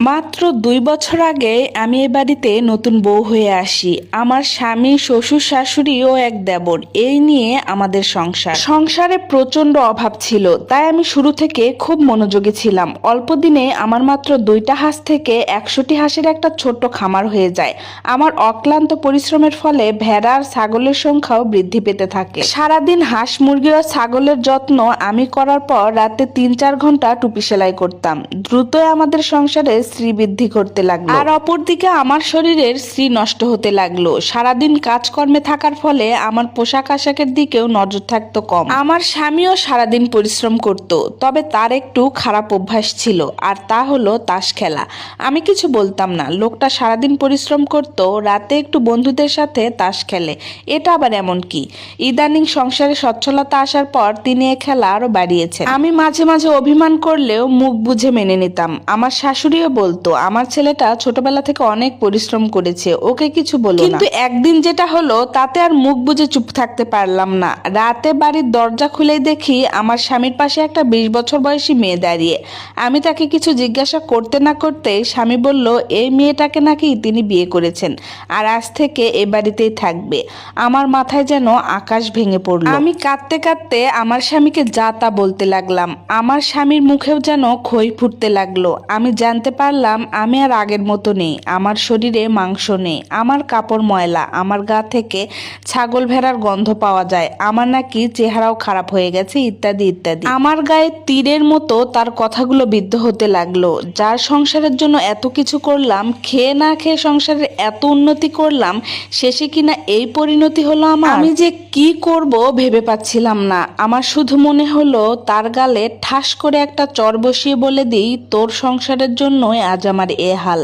মাত্র 2 বছর আগে আমি এ বাড়িতে নতুন বউ হয়ে আসি। আমার স্বামী, শ্বশুর শাশুড়ি ও এক দেবর, এই নিয়ে আমাদের সংসারে প্রচন্ড অভাব ছিল। তাই আমি শুরু থেকে খুব মনোযোগী ছিলাম। অল্প দিনে আমার মাত্র 2টা হাঁস থেকে 100টি হাঁসের একটা ছোট্ট খামার হয়ে যায়। আমার অক্লান্ত পরিশ্রমের ফলে ভেড়া আর ছাগলের সংখ্যাও বৃদ্ধি পেতে থাকে। সারাদিন হাঁস, মুরগি ও ছাগলের যত্ন আমি করার পর রাতে 3-4 ঘন্টা টুপি সেলাই করতাম। দ্রুতই আমাদের সংসারে শ্রী বৃদ্ধি করতে লাগলো, আর অপরদিকে আমার শরীরের শ্রী নষ্ট হতে লাগলো। সারাদিন কাজকর্মে থাকার ফলে আমার পোশাক আশাকের দিকেও নজর থাকতো কম। আমার স্বামীও সারাদিন পরিশ্রম করত, তবে তার একটু খারাপ অভ্যাস ছিল, আর তা হলো তাস খেলা। আমি কিছু বলতাম না, লোকটা সারাদিন পরিশ্রম করত, রাতে একটু বন্ধুদের সাথে তাস খেলে, এটা আবার এমন কি? ইদানিং সংসারে সচ্ছলতা আসার পর তিনি এ খেলা আরো বাড়িয়েছেন। আমি মাঝে মাঝে অভিমান করলেও মুখ বুঝে মেনে নিতাম। আমার শাশুড়িও বলতো, আমার ছেলেটা ছোটবেলা থেকে অনেক পরিশ্রম করেছে, ওকে কিছু বলো না। কিন্তু একদিন যেটা হলো তাতে আর মুখ বুঝে চুপ থাকতে পারলাম না। রাতে বাড়ির দরজা খুলেই দেখি আমার স্বামীর পাশে একটা 20 বছর বয়সী মেয়ে দাঁড়িয়ে। আমি তাকে কিছু জিজ্ঞাসা করতে না করতে স্বামী বলল, এই মেয়েটাকে নাকি তিনি বিয়ে করেছেন, আর আজ থেকে এ বাড়িতেই থাকবে। আমার মাথায় যেন আকাশ ভেঙে পড়লো। আমি কাঁদতে কাঁদতে আমার স্বামীকে যা তা বলতে লাগলাম। আমার স্বামীর মুখেও যেন খই ফুটতে লাগলো। আমি জানতে পারলাম আমি আর আগের মতো নেই। আমার শরীরে মাংস নেই, আমার কাপড় ময়লা, আমার গা থেকে ছাগল ভেড়ার গন্ধ পাওয়া যায়, আমার নাকি চেহারাও খারাপ হয়ে গেছে, ইত্যাদি ইত্যাদি। আমার গায়ে তীরের মতো তার কথাগুলো বিদ্ধ হতে লাগলো। যার সংসারের জন্য এত কিছু করলাম, খেয়ে না খেয়ে সংসারের এত উন্নতি করলাম, শেষে কিনা এই পরিণতি হলো আমার। আমি যে কি করব ভেবে পাচ্ছিলাম না। আমার শুধু মনে হলো তার গালে ঠাস করে একটা চর বসিয়ে বলে দিই, তোর সংসারের জন্যই আজ আমার এ হাল।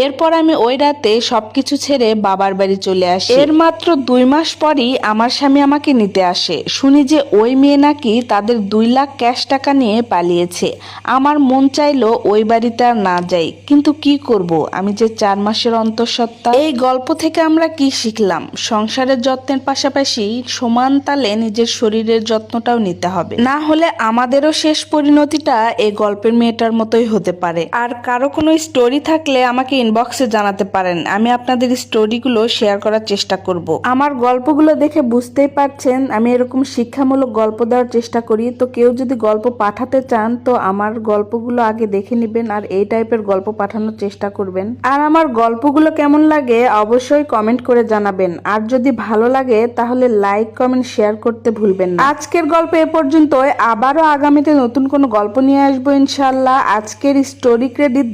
এরপর আমি ওই রাতে সবকিছু ছেড়ে বাবার বাড়ি চলে আসি। এর মাত্র 2 মাস পরই আমার স্বামী আমাকে নিতে আসে। শুনি যে ওই মেয়ে নাকি তাদের 2 লাখ ক্যাশ টাকা নিয়ে পালিয়েছে। আমার মন চাইলো ওই বাড়িতে আর না যাই, কিন্তু কি করব, আমি যে 4 মাসের অন্তঃসত্ত্বা। এই গল্প থেকে আমরা কি শিখলাম? সংসারের যত্নের পাশাপাশি সমান তালে নিজের শরীরের যত্নটাও নিতে হবে, না হলে আমাদেরও শেষ পরিণতিটা এই গল্পের মেয়েটার মতোই হতে পারে। আর কারো কোনো স্টোরি থাকলে আমাকে ইনবক্সে জানাতে পারেন, আমি আপনাদের স্টোরিগুলো শেয়ার করার চেষ্টা করব। আমার গল্পগুলো দেখে বুঝতেই পারছেন আমি এরকম শিক্ষামূলক গল্প দেওয়ার চেষ্টা করি। তো কেউ যদি গল্প পাঠাতে চান তো আমার গল্পগুলো আগে দেখে নেবেন আর এই টাইপের গল্প পাঠানোর চেষ্টা করবেন। আর আমার গল্পগুলো কেমন লাগে অবশ্যই কমেন্ট করে জানাবেন। আর যদি ভালো লাগে তাহলে লাইক, কমেন্ট, শেয়ার করতে ভুলবেন না। আজকের গল্প এ পর্যন্তই। আবারও আগামীতে নতুন কোনো গল্প নিয়ে আসবো ইনশাআল্লাহ। আজকের স্টোরি ক্রেডিট